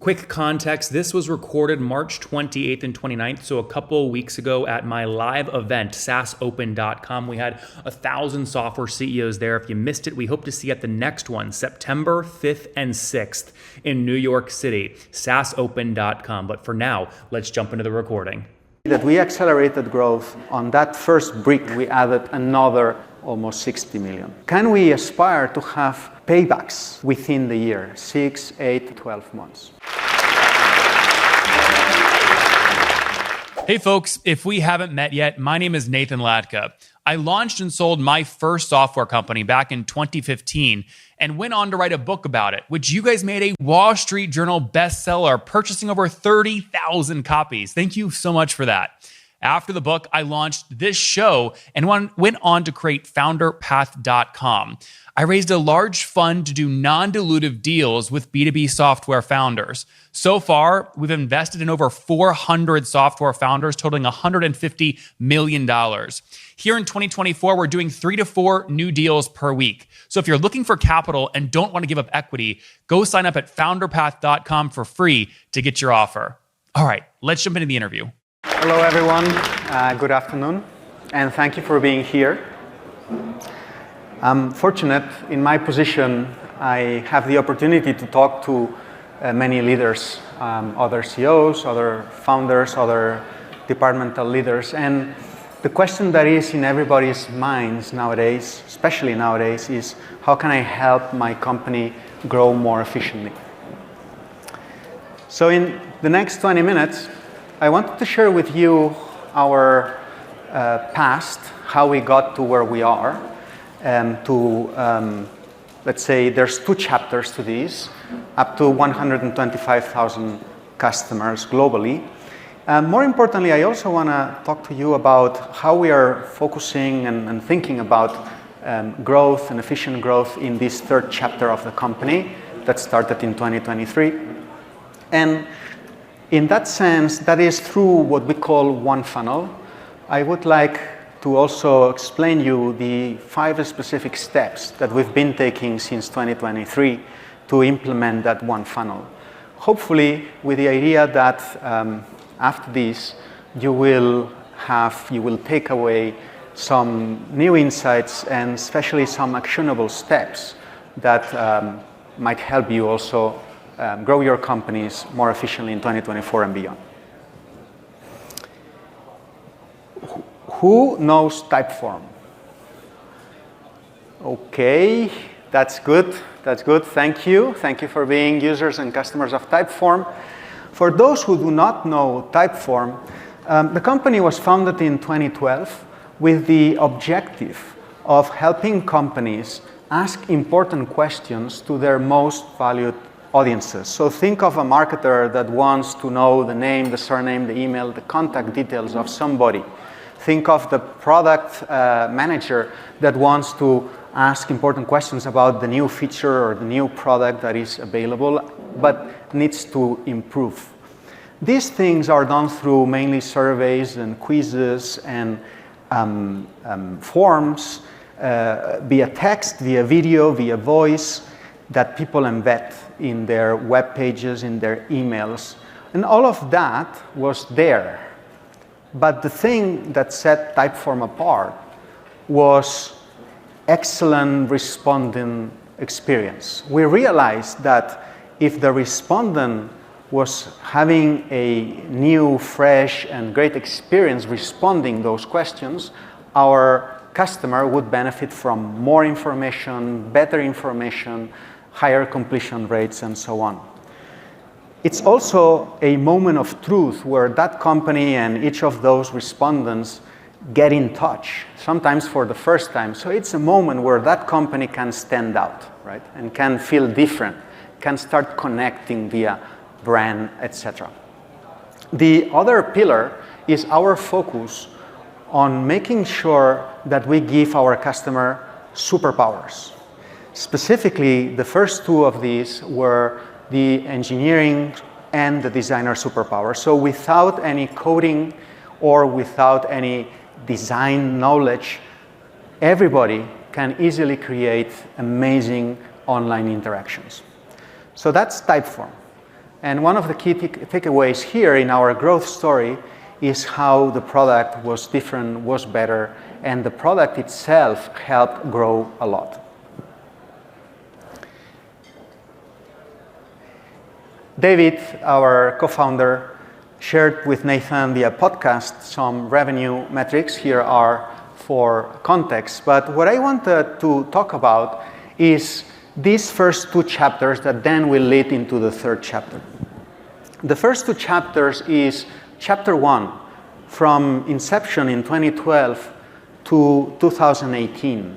Quick context, this was recorded March 28th and 29th, so a couple of weeks ago at my live event, saasopen.com. We had 1,000 software CEOs there. If you missed it, we hope to see you at the next one, September 5th and 6th in New York City, saasopen.com. But for now, let's jump into the recording. That we accelerated growth. On that first brick, we added another almost 60 million. Can we aspire to have paybacks within the year, 6, 8, 12 months? Hey folks, if we haven't met yet, my name is Nathan Latka. I launched and sold my first software company back in 2015 and went on to write a book about it, which you guys made a Wall Street Journal bestseller, purchasing over 30,000 copies. Thank you so much for that. After the book, I launched this show and went on to create founderpath.com. I raised a large fund to do non-dilutive deals with B2B software founders. So far, we've invested in over 400 software founders, totaling $150 million. Here in 2024, we're doing 3 to 4 new deals per week. So if you're looking for capital and don't want to give up equity, go sign up at founderpath.com for free to get your offer. All right, let's jump into the interview. Hello, everyone. Good afternoon, and thank you for being here. I'm fortunate in my position. I have the opportunity to talk to many leaders, other CEOs, other founders, other departmental leaders, and the question that is in everybody's minds nowadays, especially nowadays, is how can I help my company grow more efficiently? So in the next 20 minutes, I wanted to share with you our past, how we got to where we are, let's say there's 2 chapters to this, up to 125,000 customers globally. More importantly, I also want to talk to you about how we are focusing and thinking about growth and efficient growth in this 3rd chapter of the company that started in 2023. And in that sense, that is through what we call one funnel. I would like to also explain you the 5 specific steps that we've been taking since 2023 to implement that one funnel. Hopefully, with the idea that after this, you will take away some new insights and especially some actionable steps that might help you also grow your companies more efficiently in 2024 and beyond. Who knows Typeform? Okay, that's good. That's good. Thank you. Thank you for being users and customers of Typeform. For those who do not know Typeform, the company was founded in 2012 with the objective of helping companies ask important questions to their most valued audiences. So think of a marketer that wants to know the name, the surname, the email, the contact details of somebody. Think of the product manager that wants to ask important questions about the new feature or the new product that is available but needs to improve. These things are done through mainly surveys and quizzes and forms, via text, via video, via voice, that people embed in their web pages, in their emails. And all of that was there. But the thing that set Typeform apart was excellent respondent experience. We realized that if the respondent was having a new, fresh, and great experience responding those questions, our customer would benefit from more information, better information, higher completion rates, and so on. It's also a moment of truth where that company and each of those respondents get in touch, sometimes for the first time. So it's a moment where that company can stand out, right? And can feel different, can start connecting via brand, etc. The other pillar is our focus on making sure that we give our customer superpowers. Specifically, the first 2 of these were the engineering and the designer superpower. So without any coding or without any design knowledge, everybody can easily create amazing online interactions. So that's Typeform. And one of the key takeaways here in our growth story is how the product was different, was better, and the product itself helped grow a lot. David, our co-founder, shared with Nathan via podcast some revenue metrics. Here are for context. But what I wanted to talk about is these first two chapters that then will lead into the third chapter. The first two chapters is chapter 1, from inception in 2012 to 2018.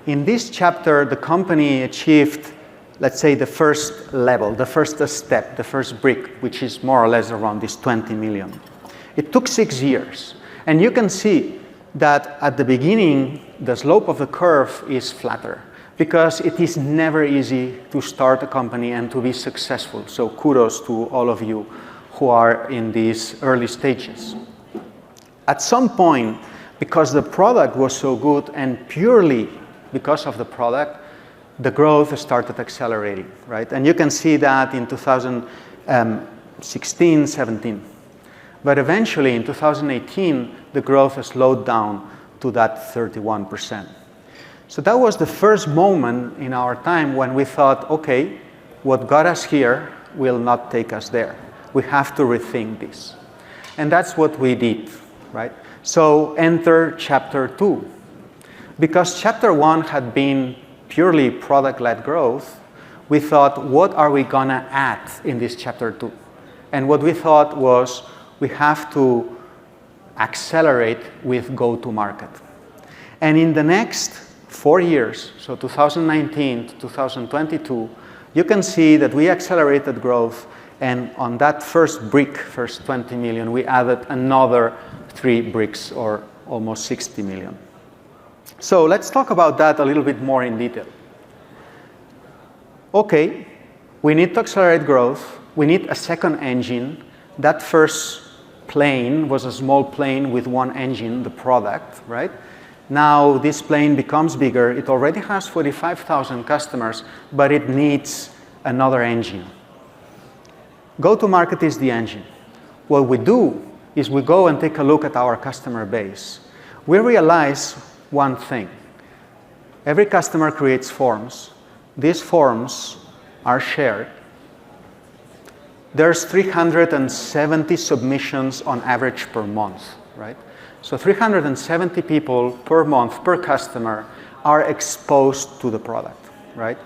In this chapter, the company achieved, let's say, the first level, the first step, the first brick, which is more or less around this 20 million. It took 6 years. And you can see that at the beginning, the slope of the curve is flatter, because it is never easy to start a company and to be successful. So kudos to all of you who are in these early stages. At some point, because the product was so good and purely because of the product, the growth started accelerating, right? And you can see that in 2016, 17. But eventually in 2018, the growth slowed down to that 31%. So that was the first moment in our time when we thought, okay, what got us here will not take us there. We have to rethink this. And that's what we did, right? So enter chapter 2. Because chapter 1 had been purely product-led growth, we thought, what are we gonna add in this chapter 2? And what we thought was, we have to accelerate with go-to-market. And in the next 4 years, so 2019 to 2022, you can see that we accelerated growth, and on that first brick, first 20 million, we added another 3 bricks, or almost 60 million. So let's talk about that a little bit more in detail. Okay, we need to accelerate growth. We need a second engine. That first plane was a small plane with one engine, the product, right? Now this plane becomes bigger. It already has 45,000 customers, but it needs another engine. Go-to-market is the engine. What we do is we go and take a look at our customer base. We realize one thing. Every customer creates forms. These forms are shared. There's 370 submissions on average per month, right? So 370 people per month, per customer, are exposed to the product, right?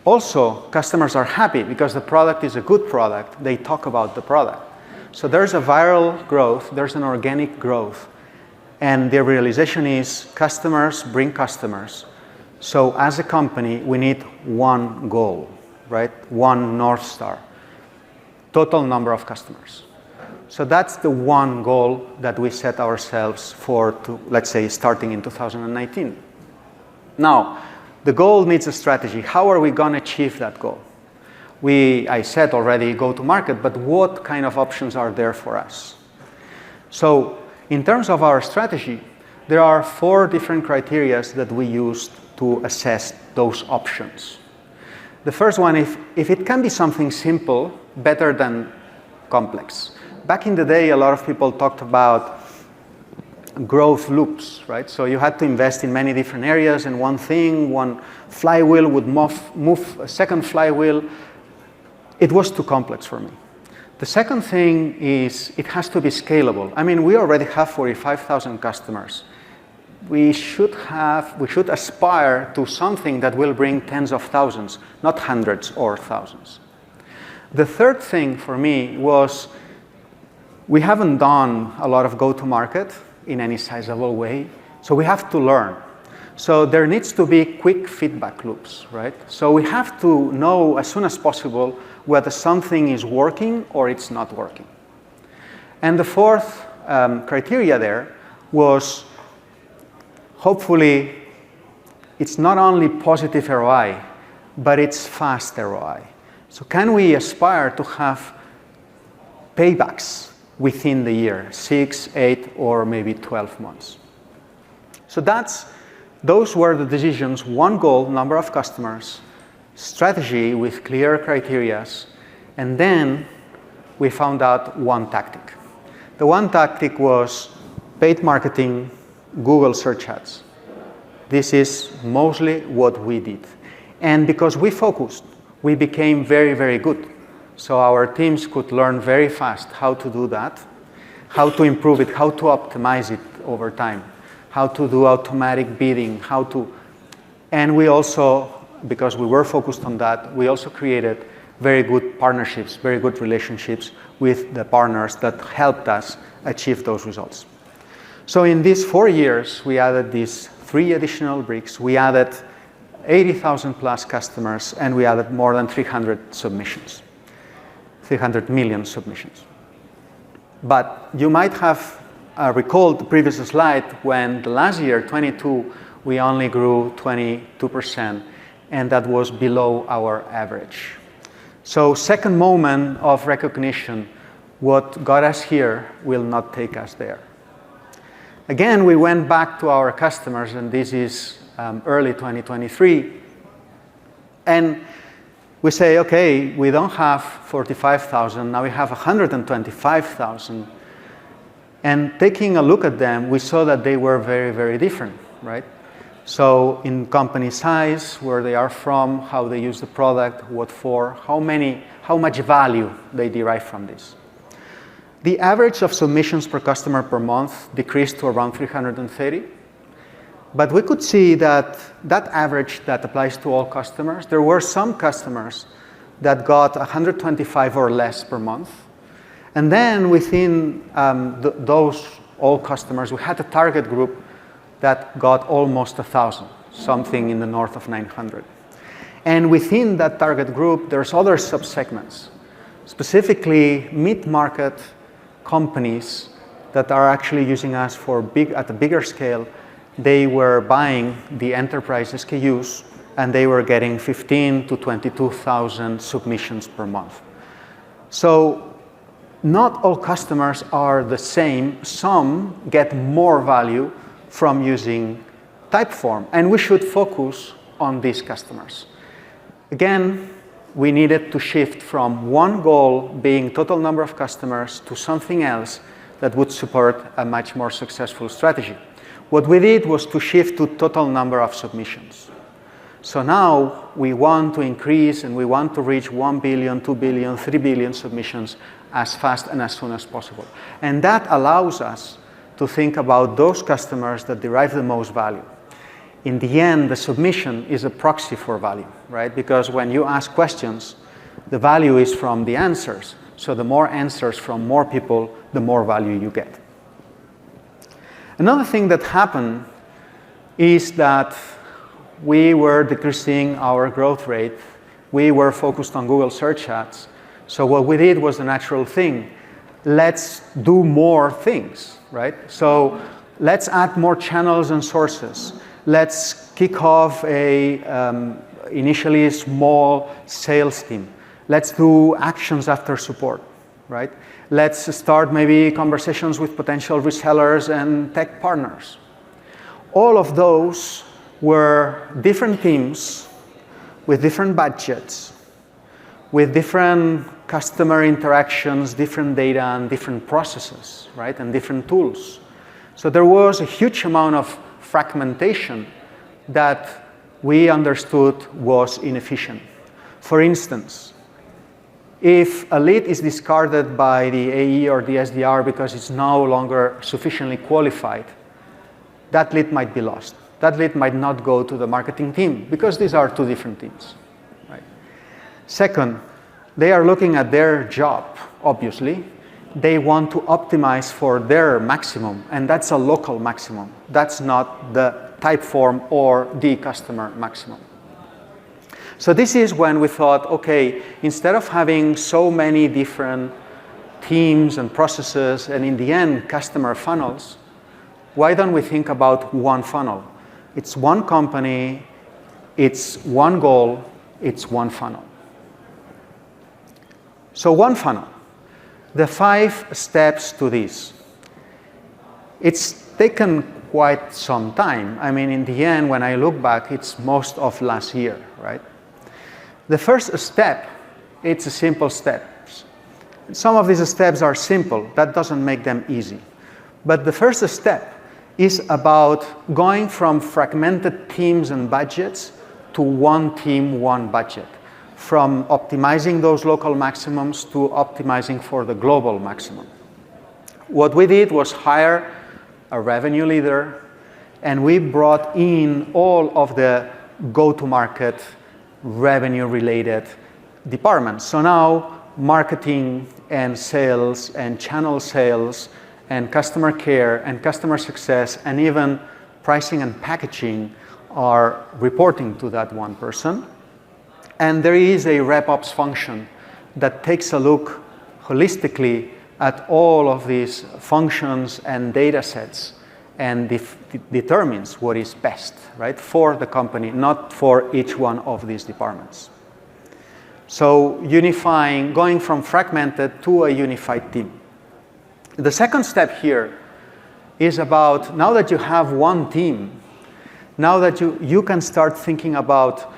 Also, customers are happy because the product is a good product. They talk about the product. So there's a viral growth, there's an organic growth. And the realization is customers bring customers. So as a company, we need one goal, right? One North Star. Total number of customers. So that's the one goal that we set ourselves for, let's say, starting in 2019. Now, the goal needs a strategy. How are we going to achieve that goal? I said already go to market, but what kind of options are there for us? So in terms of our strategy, there are 4 different criteria that we used to assess those options. The first one, if it can be something simple, better than complex. Back in the day, a lot of people talked about growth loops, right? So you had to invest in many different areas, and one flywheel would move a second flywheel. It was too complex for me. The second thing is it has to be scalable. I mean, we already have 45,000 customers. We should aspire to something that will bring tens of thousands, not hundreds or thousands. The third thing for me was we haven't done a lot of go-to-market in any sizable way, so we have to learn. So there needs to be quick feedback loops, right? So we have to know as soon as possible whether something is working or it's not working. And the fourth criteria there was hopefully it's not only positive ROI, but it's fast ROI. So can we aspire to have paybacks within the year, 6, 8, or maybe 12 months? So those were the decisions: one goal, number of customers, strategy with clear criteria, And then we found out one tactic. The one tactic was paid marketing, Google search ads. This is mostly what we did. And because we focused, we became very, very good. So our teams could learn very fast how to do that, how to improve it, how to optimize it over time, how to do automatic bidding, and we also, because we were focused on that, we also created very good partnerships, very good relationships with the partners that helped us achieve those results. So in these 4 years, we added these 3 additional bricks. We added 80,000 plus customers, and we added more than 300 submissions, 300 million submissions. But you might have recalled the previous slide when the last year, 22, we only grew 22%, and that was below our average. So second moment of recognition, what got us here will not take us there. Again, we went back to our customers, and this is early 2023, and we say, okay, we don't have 45,000, now we have 125,000. And taking a look at them, we saw that they were very, very different, right? So in company size, where they are from, how they use the product, what for, how much value they derive from this. The average of submissions per customer per month decreased to around 330. But we could see that that average that applies to all customers, there were some customers that got 125 or less per month. And then within those all customers, we had a target group that got almost 1,000, something in the north of 900. And within that target group, there's other subsegments, specifically mid-market companies that are actually using us at a bigger scale. They were buying the enterprise SKUs, and they were getting 15 to 22,000 submissions per month. So not all customers are the same. Some get more value from using Typeform, and we should focus on these customers. Again, we needed to shift from one goal being total number of customers to something else that would support a much more successful strategy. What we did was to shift to total number of submissions. So now we want to increase and we want to reach 1 billion, 2 billion, 3 billion submissions as fast and as soon as possible. And that allows us to think about those customers that derive the most value. In the end, the submission is a proxy for value, right? Because when you ask questions, the value is from the answers. So the more answers from more people, the more value you get. Another thing that happened is that we were decreasing our growth rate. We were focused on Google search ads. So what we did was the natural thing. Let's do more things, right? So let's add more channels and sources. Let's kick off a initially small sales team. Let's do actions after support, right? Let's start maybe conversations with potential resellers and tech partners. All of those were different teams with different budgets, with different customer interactions, different data, and different processes, right? And different tools. So there was a huge amount of fragmentation that we understood was inefficient. For instance, if a lead is discarded by the AE or the SDR because it's no longer sufficiently qualified, that lead might be lost. That lead might not go to the marketing team because these are two different teams. Right? Second, they are looking at their job, obviously. They want to optimize for their maximum, and that's a local maximum. That's not the Typeform or the customer maximum. So this is when we thought, okay, instead of having so many different teams and processes, and in the end, customer funnels, why don't we think about one funnel? It's one company, it's one goal, it's one funnel. So one funnel. The 5 steps to this. It's taken quite some time. I mean, in the end, when I look back, it's most of last year, right? The first step It's a simple steps. Some of these steps are simple. That doesn't make them easy. But the first step is about going from fragmented teams and budgets to one team, one budget. From optimizing those local maximums to optimizing for the global maximum. What we did was hire a revenue leader, and we brought in all of the go-to-market revenue-related departments. So now marketing and sales and channel sales and customer care and customer success and even pricing and packaging are reporting to that one person. And there is a RepOps function that takes a look holistically at all of these functions and data sets and determines what is best, right, for the company, not for each one of these departments. So unifying, going from fragmented to a unified team. The second step here is about, now that you have one team, now that you can start thinking about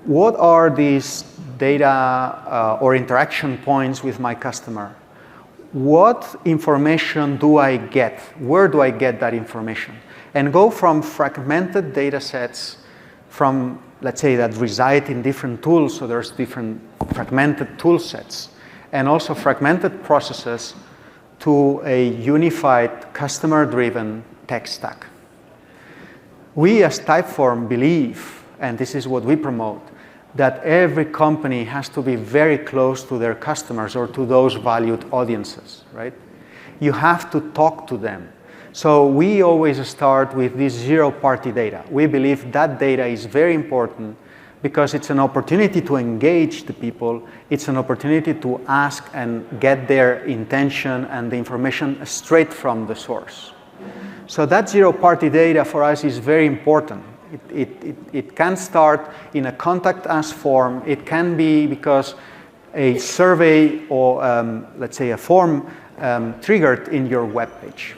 what are these data or interaction points with my customer? What information do I get? Where do I get that information? And go from fragmented data sets from, let's say, that reside in different tools, so there's different fragmented tool sets, and also fragmented processes to a unified customer-driven tech stack. We as Typeform believe, and this is what we promote, that every company has to be very close to their customers or to those valued audiences, right? You have to talk to them. So we always start with this zero-party data. We believe that data is very important because it's an opportunity to engage the people. It's an opportunity to ask and get their intention and the information straight from the source. So that zero-party data for us is very important. It can start in a contact us form. It can be because a survey or, let's say, a form triggered in your web page.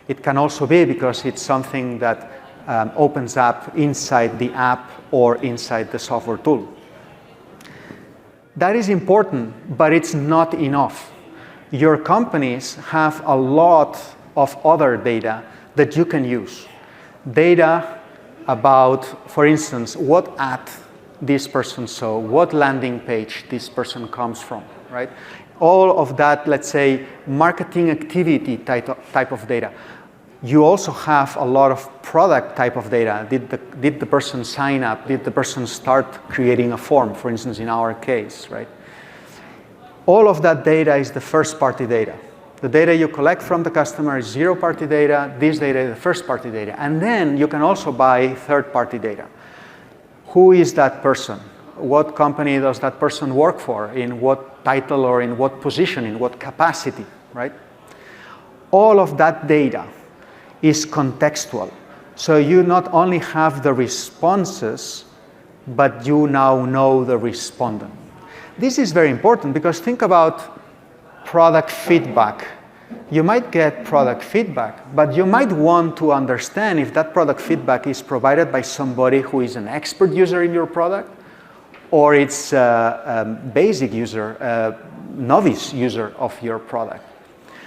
It can also be because it's something that opens up inside the app or inside the software tool. That is important, but it's not enough. Your companies have a lot of other data that you can use. Data about, for instance, what ad this person saw, what landing page this person comes from, right? All of that, let's say, marketing activity type of data. You also have a lot of product type of data. Did the person sign up? Did the person start creating a form, for instance, in our case, right? All of that data is the first-party data. The data you collect from the customer is zero-party data. This data is the first-party data. And then you can also buy third-party data. Who is that person? What company does that person work for? In what title or in what position, in what capacity, right? All of that data is contextual. So you not only have the responses, but you now know the respondent. This is very important because think about product feedback. You might get product feedback, but you might want to understand if that product feedback is provided by somebody who is an expert user in your product, or it's a basic user, a novice user of your product.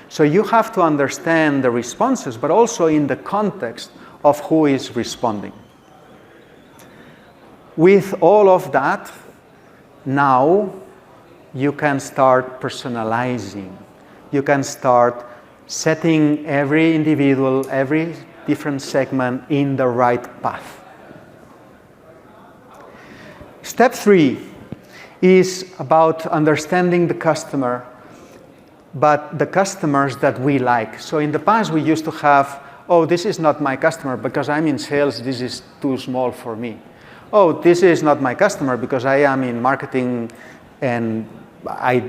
So you have to understand the responses, but also in the context of who is responding. With all of that, now you can start personalizing. You can start setting every individual, every different segment in the right path. Step 3 is about understanding the customer, but the customers that we like. So in the past, we used to have, oh, this is not my customer because I'm in sales, this is too small for me. Oh, this is not my customer because I am in marketing and I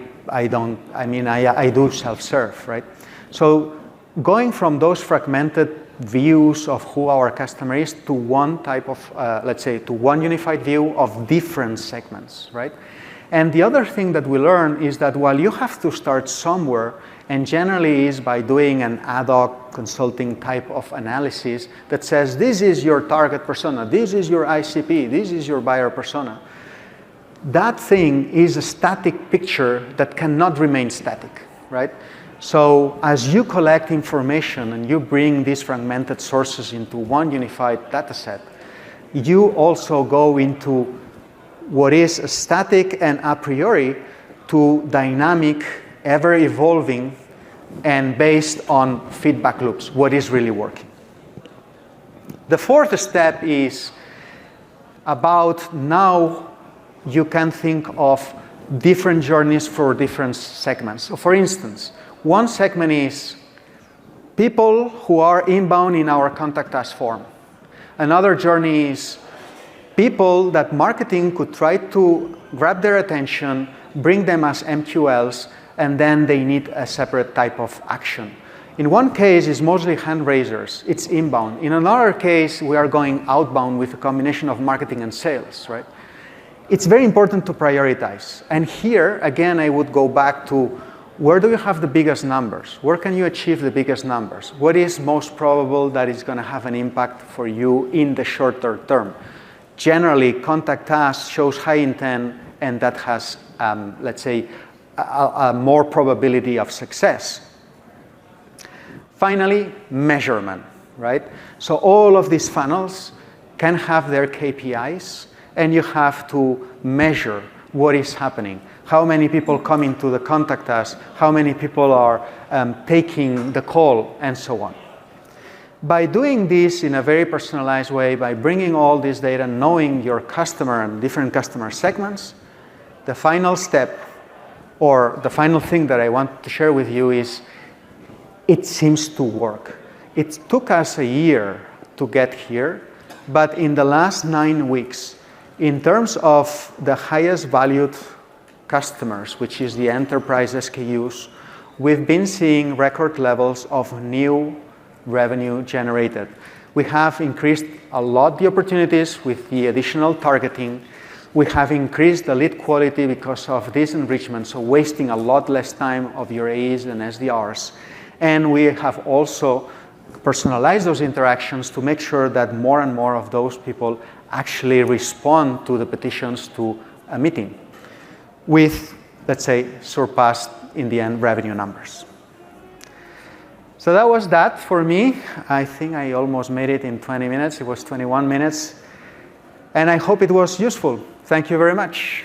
do self-serve, right? So going from those fragmented views of who our customer is to one type of, let's say, to one unified view of different segments, right? And the other thing that we learn is that while you have to start somewhere, and generally is by doing an ad hoc consulting type of analysis that says, this is your target persona, this is your ICP, this is your buyer persona. that thing is a static picture that cannot remain static, right? So as you collect information and you bring these fragmented sources into one unified data set, you also go into what is static and a priori to dynamic, ever-evolving, and based on feedback loops, what is really working. The fourth step is about now you can think of different journeys for different segments. So for instance, one segment is people who are inbound in our contact us form. Another journey is people that marketing could try to grab their attention, bring them as MQLs, and then they need a separate type of action. In one case, it's mostly hand raisers. It's inbound. In another case, we are going outbound with a combination of marketing and sales, right? It's very important to prioritize. And here, again, I would go back to where do you have the biggest numbers? Where can you achieve the biggest numbers? What is most probable that is going to have an impact for you in the shorter term? Generally, contact us shows high intent, and that has, let's say, a more probability of success. Finally, measurement, right? So all of these funnels can have their KPIs, and you have to measure what is happening. How many people come into the contact us, how many people are taking the call, and so on. By doing this in a very personalized way, by bringing all this data, knowing your customer and different customer segments, the final step, or the final thing that I want to share with you is, it seems to work. It took us a year to get here, but in the last 9 weeks, in terms of the highest valued customers, which is the enterprise SKUs, we've been seeing record levels of new revenue generated. We have increased a lot the opportunities with the additional targeting. We have increased the lead quality because of this enrichment, so wasting a lot less time of your AEs and SDRs. And we have also personalized those interactions to make sure that more and more of those people actually respond to the petitions to a meeting with, let's say, surpassed in the end revenue numbers. So that was that for me. I think I almost made it in 20 minutes. It was 21 minutes. And I hope it was useful. Thank you very much.